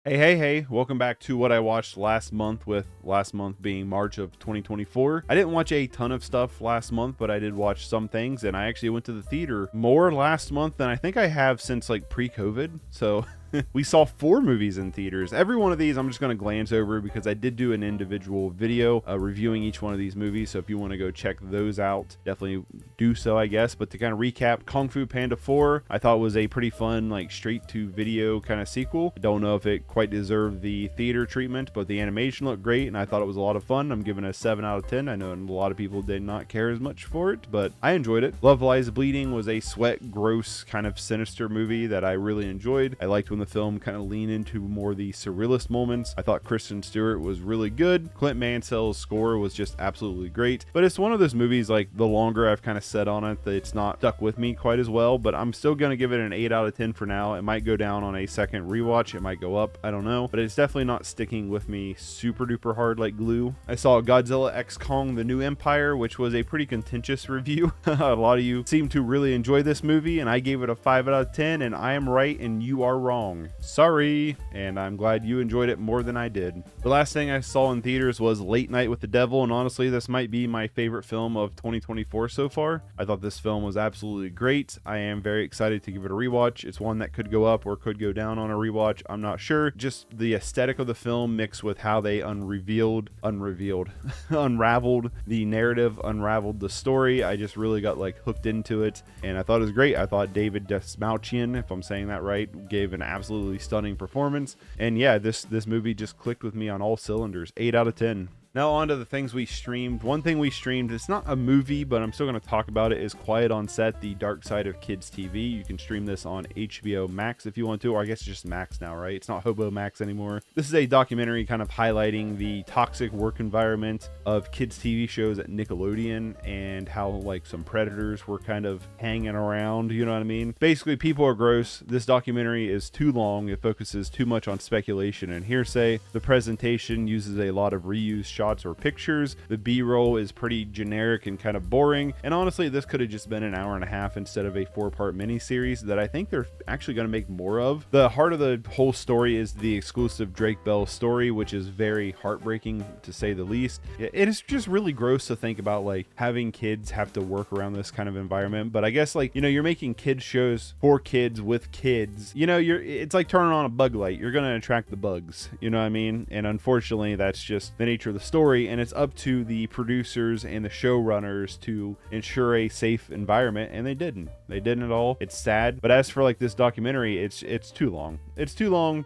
Hey, welcome back to what I watched last month, with last month being March of 2024. I didn't watch a ton of stuff last month, but I did watch some things, and I actually went to the theater more last month than I think I have since like pre-COVID. So we saw 4 movies in theaters. Every one of these I'm just going to glance over because I did do an individual video reviewing each one of these movies. So if you want to go check those out, definitely do so, I guess. But to kind of recap, Kung Fu Panda 4, I thought was a pretty fun, like straight to video kind of sequel. I don't know if it quite deserved the theater treatment, but the animation looked great and I thought it was a lot of fun. I'm giving it a 7 out of 10. I know a lot of people did not care as much for it, but I enjoyed it. Love Lies Bleeding was a sweat, gross, kind of sinister movie that I really enjoyed. I liked when the film kind of leaned into more the surrealist moments. I thought Kristen Stewart was really good. Clint Mansell's score was just absolutely great. But it's one of those movies, like the longer I've kind of said on it, that it's not stuck with me quite as well, but I'm still going to give it an 8 out of 10 for now. It might go down on a second rewatch. It might go up. I don't know, but it's definitely not sticking with me super duper hard like glue. I saw Godzilla X Kong: The New Empire, which was a pretty contentious review. A lot of you seem to really enjoy this movie, and I gave it a 5 out of 10, and I am right and you are wrong. Sorry, and I'm glad you enjoyed it more than I did. The last thing I saw in theaters was Late Night with the Devil, and honestly, this might be my favorite film of 2024 so far. I thought this film was absolutely great. I am very excited to give it a rewatch. It's one that could go up or could go down on a rewatch. I'm not sure. Just the aesthetic of the film mixed with how they unraveled the narrative, unraveled the story. I just really got like hooked into it, and I thought it was great. I thought David Desmouchian, if I'm saying that right, gave an absolutely stunning performance. And yeah, this movie just clicked with me on all cylinders. 8 out of 10. Now on to the things we streamed. One thing we streamed, it's not a movie, but I'm still going to talk about it, is Quiet on Set, The Dark Side of Kids TV. You can stream this on HBO Max if you want to, or I guess it's just Max now, right? It's not Hobo Max anymore. This is a documentary kind of highlighting the toxic work environment of kids TV shows at Nickelodeon and how like some predators were kind of hanging around, you know what I mean? Basically, people are gross. This documentary is too long. It focuses too much on speculation and hearsay. The presentation uses a lot of reused shots or pictures. The B-roll is pretty generic and kind of boring, and honestly this could have just been an hour and a half instead of a 4-part miniseries that I think they're actually going to make more of. The heart of the whole story is the exclusive Drake Bell story, which is very heartbreaking to say the least. It is just really gross to think about, like having kids have to work around this kind of environment, but I guess, like, you know, you're making kids shows for kids with kids, you know, it's like turning on a bug light. You're going to attract the bugs, you know what I mean? And unfortunately that's just the nature of the story, and it's up to the producers and the showrunners to ensure a safe environment, and they didn't at all. It's sad. But as for like this documentary, it's too long. It's too long.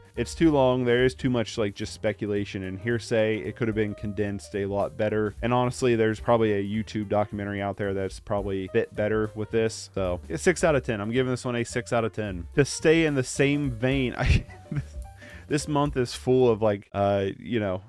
There is too much like just speculation and hearsay. It could have been condensed a lot better, and honestly there's probably a YouTube documentary out there that's probably a bit better with this. So it's 6 out of 10. I'm giving this one a 6 out of 10. To stay in the same vein, this month is full of like you know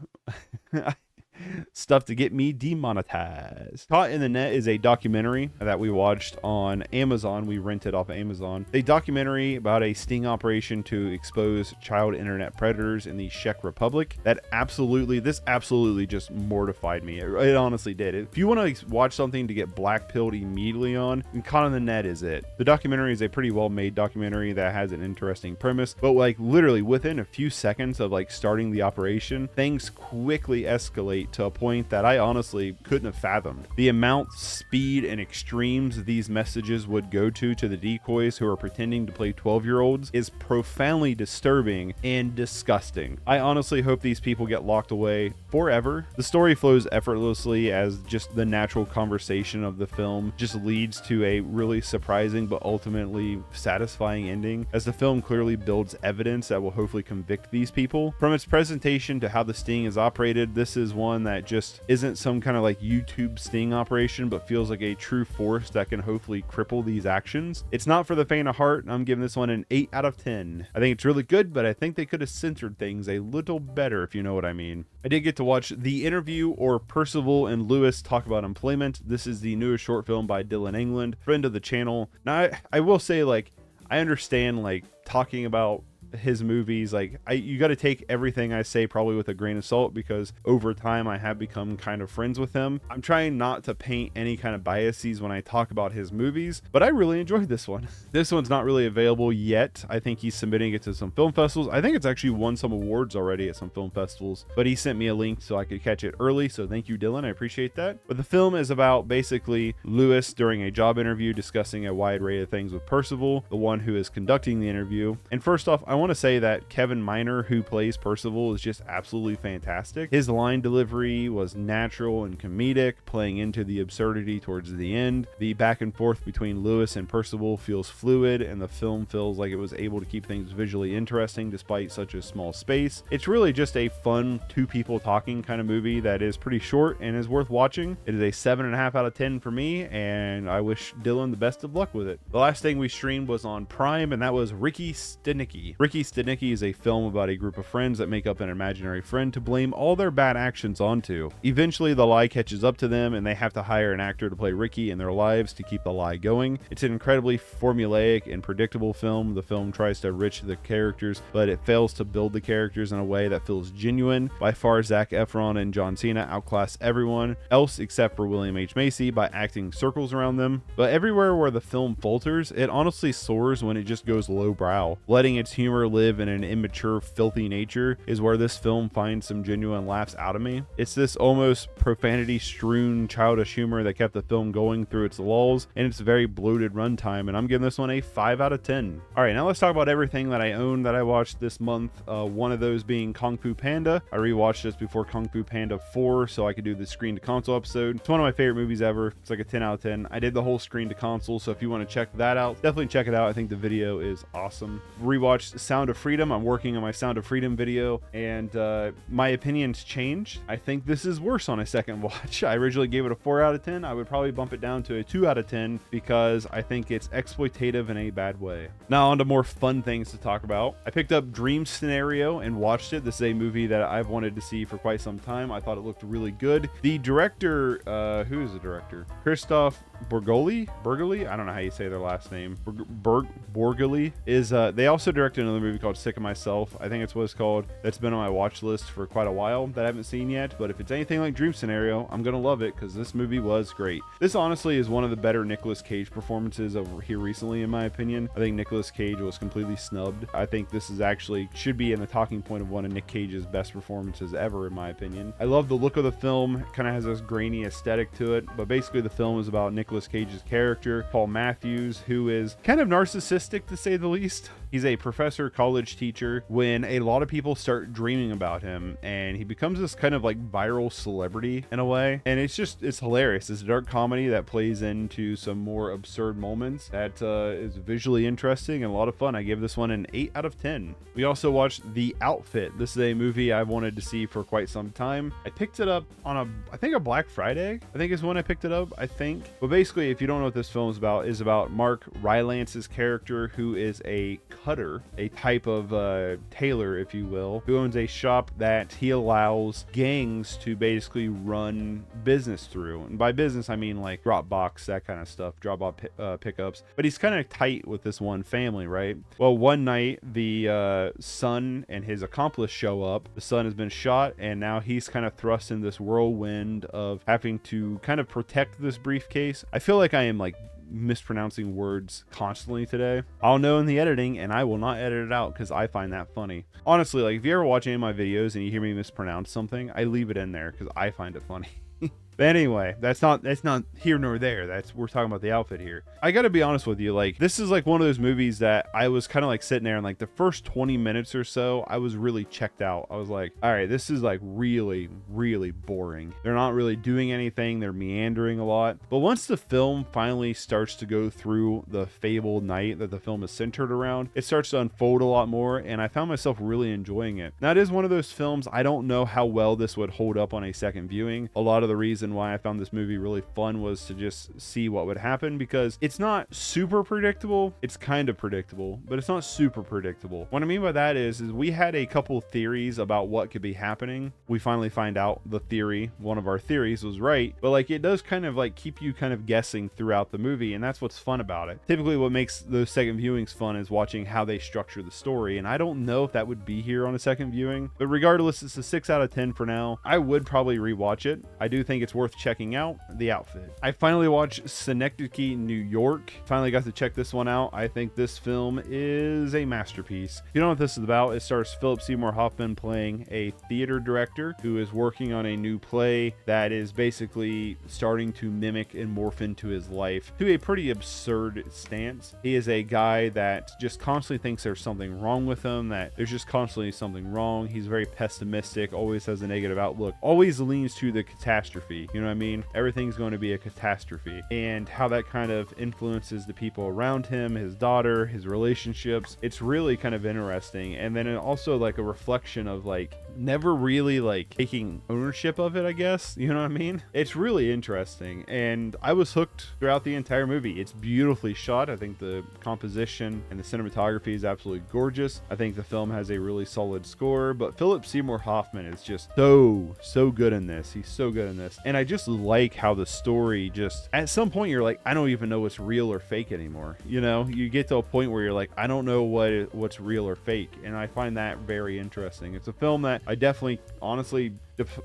stuff to get me demonetized. Caught in the Net is a documentary that we watched on Amazon. We rented off of Amazon. A documentary about a sting operation to expose child internet predators in the Czech Republic. This absolutely just mortified me. It honestly did. If you want to watch something to get black-pilled immediately on, Caught in the Net is it. The documentary is a pretty well-made documentary that has an interesting premise, but like literally within a few seconds of like starting the operation, things quickly escalate to a point that I honestly couldn't have fathomed. The amount, speed, and extremes these messages would go to the decoys who are pretending to play 12-year-olds is profoundly disturbing and disgusting. I honestly hope these people get locked away forever. The story flows effortlessly as just the natural conversation of the film just leads to a really surprising but ultimately satisfying ending, as the film clearly builds evidence that will hopefully convict these people. From its presentation to how the sting is operated, this is one that just isn't some kind of like YouTube sting operation, but feels like a true force that can hopefully cripple these actions. It's not for the faint of heart, and I'm giving this one an 8 out of 10. I think it's really good, but I think they could have censored things a little better, if you know what I mean. I did get to watch The Interview, or Percival and Lewis Talk About Employment. This is the newest short film by Dylan England, friend of the channel. Now, I will say, like, I understand like talking about his movies, like you got to take everything I say probably with a grain of salt, because over time I have become kind of friends with him. I'm trying not to paint any kind of biases when I talk about his movies, but I really enjoyed this one. This one's not really available yet. I think he's submitting it to some film festivals. I think it's actually won some awards already at some film festivals, but he sent me a link so I could catch it early. So thank you, Dylan. I appreciate that. But the film is about basically Lewis during a job interview discussing a wide array of things with Percival, the one who is conducting the interview. And first off, I want to say that Kevin Miner, who plays Percival, is just absolutely fantastic. His line delivery was natural and comedic, playing into the absurdity towards the end. The back and forth between Lewis and Percival feels fluid, and the film feels like it was able to keep things visually interesting despite such a small space. It's really just a fun two people talking kind of movie that is pretty short and is worth watching. It is a 7.5 out of 10 for me, and I wish Dylan the best of luck with it. The last thing we streamed was on Prime, and that was Ricky Stanicky. Ricky Stanicky is a film about a group of friends that make up an imaginary friend to blame all their bad actions onto. Eventually, the lie catches up to them, and they have to hire an actor to play Ricky in their lives to keep the lie going. It's an incredibly formulaic and predictable film. The film tries to enrich the characters, but it fails to build the characters in a way that feels genuine. By far, Zac Efron and John Cena outclass everyone else except for William H. Macy by acting circles around them. But everywhere where the film falters, it honestly soars when it just goes lowbrow. Letting its humor live in an immature, filthy nature is where this film finds some genuine laughs out of me. It's this almost profanity-strewn childish humor that kept the film going through its lulls and its very bloated runtime, and I'm giving this one a 5 out of 10. Alright, now let's talk about everything that I own that I watched this month. One of those being Kung Fu Panda. I rewatched this before Kung Fu Panda 4 so I could do the screen to console episode. It's one of my favorite movies ever. It's like a 10 out of 10. I did the whole screen to console, so if you want to check that out, definitely check it out. I think the video is awesome. Rewatched Sound of Freedom. I'm working on my Sound of Freedom video, and my opinions changed. I think this is worse on a second watch. I originally gave it a 4 out of 10. I would probably bump it down to a 2 out of 10 because I think it's exploitative in a bad way. Now on to more fun things to talk about. I picked up Dream Scenario and watched it. This is a movie that I've wanted to see for quite some time. I thought it looked really good. The director, who is the director? Christoph Borgoli? I don't know how you say their last name. Borgoli is, they also directed another movie called Sick of Myself. I think it's what it's called. That's been on my watch list for quite a while that I haven't seen yet. But if it's anything like Dream Scenario, I'm going to love it because this movie was great. This honestly is one of the better Nicolas Cage performances over here recently, in my opinion. I think Nicolas Cage was completely snubbed. I think this is actually should be in the talking point of one of Nick Cage's best performances ever, in my opinion. I love the look of the film. It kind of has this grainy aesthetic to it, but basically the film is about Nicolas Cage's character, Paul Matthews, who is kind of narcissistic to say the least. He's a professor, college teacher, when a lot of people start dreaming about him, and he becomes this kind of like viral celebrity in a way. And it's hilarious. It's a dark comedy that plays into some more absurd moments that is visually interesting and a lot of fun. I give this one an 8 out of 10. We also watched The Outfit. This is a movie I've wanted to see for quite some time. I picked it up on I think a Black Friday, I think is when I picked it up, I think. But basically, if you don't know what this film is about Mark Rylance's character, who is a cutter, a type of tailor, if you will, who owns a shop that he allows gangs to basically run business through. And by business, I mean like Dropbox, that kind of stuff, Dropbox pickups. But he's kind of tight with this one family, right? Well, one night, the son and his accomplice show up. The son has been shot, and now he's kind of thrust in this whirlwind of having to kind of protect this briefcase. I feel like I am like mispronouncing words constantly today. I'll know in the editing, and I will not edit it out because I find that funny. Honestly, like if you ever watch any of my videos and you hear me mispronounce something, I leave it in there because I find it funny. But anyway, that's not here nor there. We're talking about The Outfit here. I gotta be honest with you, like this is like one of those movies that I was kind of like sitting there and like the first 20 minutes or so, I was really checked out. I was like, all right, this is like really, really boring. They're not really doing anything. They're meandering a lot. But once the film finally starts to go through the fabled night that the film is centered around, it starts to unfold a lot more, and I found myself really enjoying it. Now, it is one of those films, I don't know how well this would hold up on a second viewing. A lot of the reason reason why I found this movie really fun was to just see what would happen, because it's not super predictable. It's kind of predictable, but it's not super predictable. What I mean by that is we had a couple theories about what could be happening. We finally find out one of our theories was right, but like it does kind of like keep you kind of guessing throughout the movie, and that's what's fun about it. Typically what makes those second viewings fun is watching how they structure the story, and I don't know if that would be here on a second viewing, but regardless, it's a 6 out of 10 for now. I would probably rewatch it. I do think it's worth checking out. The outfit. I finally watched Synecdoche, New York. Finally got to check this one out. I think this film is a masterpiece. If you don't know what this is about, it stars Philip Seymour Hoffman playing a theater director who is working on a new play that is basically starting to mimic and morph into his life to a pretty absurd stance. He is a guy that just constantly thinks there's something wrong with him, that there's just constantly something wrong. He's very pessimistic, always has a negative outlook, always leans to the catastrophe. You know what I mean? Everything's going to be a catastrophe, and how that kind of influences the people around him, his daughter, his relationships. It's really kind of interesting. And then it also like a reflection of like never really like taking ownership of it, I guess. You know what I mean? It's really interesting, and I was hooked throughout the entire movie. It's beautifully shot. I think the composition and the cinematography is absolutely gorgeous. I think the film has a really solid score, but Philip Seymour Hoffman is just so good in this. He's so good in this, and I just like how the story just at some point you're like, I don't even know what's real or fake anymore. You know, you get to a point where you're like, I don't know what's real or fake, and I find that very interesting. It's a film that I definitely, honestly,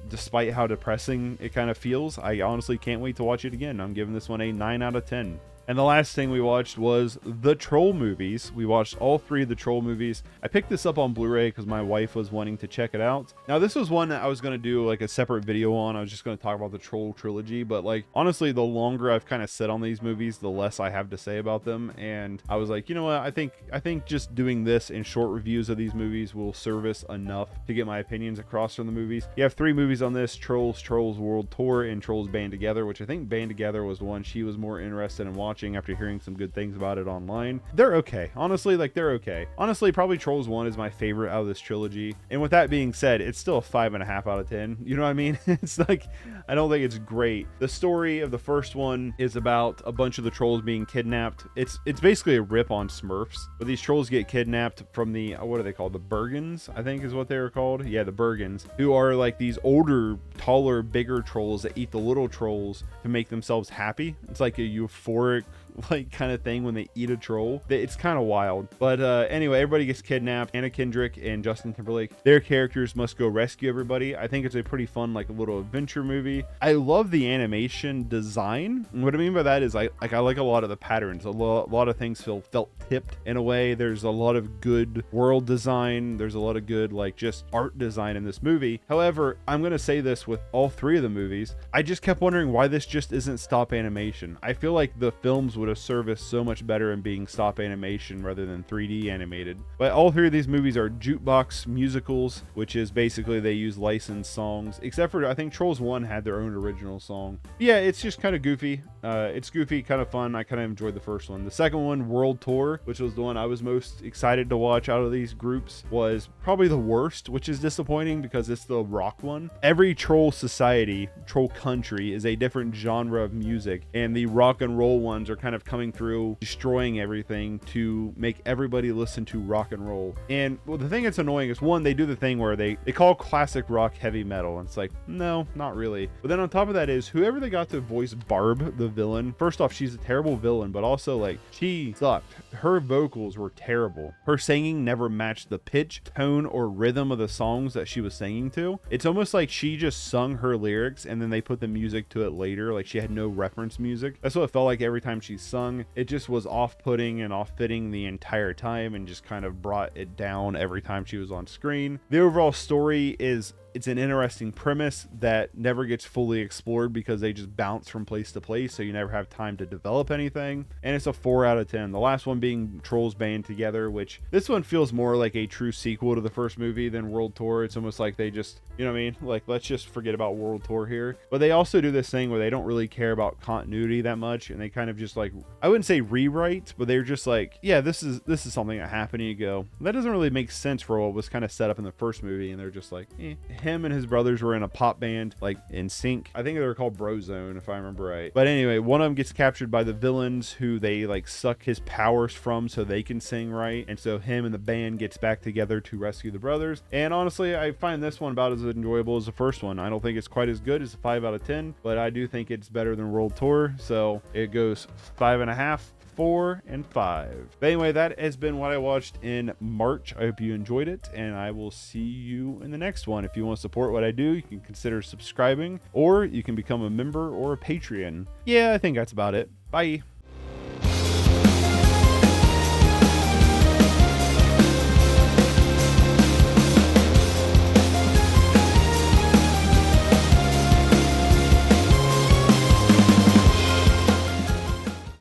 despite how depressing it kind of feels, I honestly can't wait to watch it again. I'm giving this one a 9 out of 10. And the last thing we watched was the Troll movies. We watched all 3 of the Troll movies. I picked this up on Blu-ray because my wife was wanting to check it out. Now, this was one that I was going to do like a separate video on. I was just going to talk about the Troll trilogy, but like honestly, the longer I've kind of said on these movies, the less I have to say about them. And I was like, you know what? I think just doing this in short reviews of these movies will service enough to get my opinions across from the movies. You have 3 movies on this: Trolls World Tour, and Trolls Band Together, which I think Band Together was the one she was more interested in watching after hearing some good things about it online. They're okay. Honestly, like they're okay. Honestly, probably Trolls 1 is my favorite out of this trilogy. And with that being said, it's still a 5.5 out of 10. You know what I mean? It's like, I don't think it's great. The story of the first one is about a bunch of the trolls being kidnapped. It's basically a rip on Smurfs, but these trolls get kidnapped from the, what are they called? The Bergens, I think is what they were called. Yeah, the Bergens, who are like these older, taller, bigger trolls that eat the little trolls to make themselves happy. It's like a euphoric like kind of thing when they eat a troll. It's kind of wild. But anyway, everybody gets kidnapped. Anna Kendrick and Justin Timberlake, their characters must go rescue everybody. I think it's a pretty fun like a little adventure movie. I love the animation design. And what I mean by that is I like a lot of the patterns. A lot of things felt tipped in a way. There's a lot of good world design. There's a lot of good like just art design in this movie. However, I'm going to say this with all 3 of the movies. I just kept wondering why this just isn't stop animation. I feel like the films would have serviced so much better in being stop animation rather than 3D animated. But all 3 of these movies are jukebox musicals, which is basically they use licensed songs, except for I think Trolls 1 had their own original song. Yeah, it's just kind of goofy. It's goofy, kind of fun. I kind of enjoyed the first one. The second one, World Tour, which was the one I was most excited to watch out of these groups, was probably the worst, which is disappointing because it's the rock one. Every troll society, troll country, is a different genre of music, and the rock and roll ones are kind of coming through, destroying everything to make everybody listen to rock and roll. And well, the thing that's annoying is, one, they do the thing where they call classic rock heavy metal, and it's like, no, not really. But then on top of that is whoever they got to voice Barb, the villain. First off, she's a terrible villain, but also like she sucked. Her vocals were terrible. Her singing never matched the pitch, tone, or rhythm of the songs that she was singing to. It's almost like she just sung her lyrics and then they put the music to it later. Like she had no reference music. That's what it felt like every time she sung. It just was off-putting and off-fitting the entire time and just kind of brought it down every time she was on screen. The overall story is, it's an interesting premise that never gets fully explored because they just bounce from place to place, so you never have time to develop anything. And it's a 4 out of 10. The last one being Trolls Band Together, which this one feels more like a true sequel to the first movie than World Tour. It's almost like they just, you know what I mean? Like, let's just forget about World Tour here. But they also do this thing where they don't really care about continuity that much, and they kind of just like, I wouldn't say rewrite, but they're just like, yeah, this is something that happened, and you go, that doesn't really make sense for what was kind of set up in the first movie, and they're just like, him and his brothers were in a pop band, like in sync. I think they were called Brozone, if I remember right. But anyway, one of them gets captured by the villains, who they like suck his powers from so they can sing right. And so him and the band gets back together to rescue the brothers. And honestly, I find this one about as enjoyable as the first one. I don't think it's quite as good as a 5 out of 10, but I do think it's better than World Tour. So it goes 5.5, 4, and 5. But anyway, that has been what I watched in March. I hope you enjoyed it, and I will see you in the next one. If you want to support what I do, you can consider subscribing, or you can become a member or a Patreon. Yeah, I think that's about it. Bye.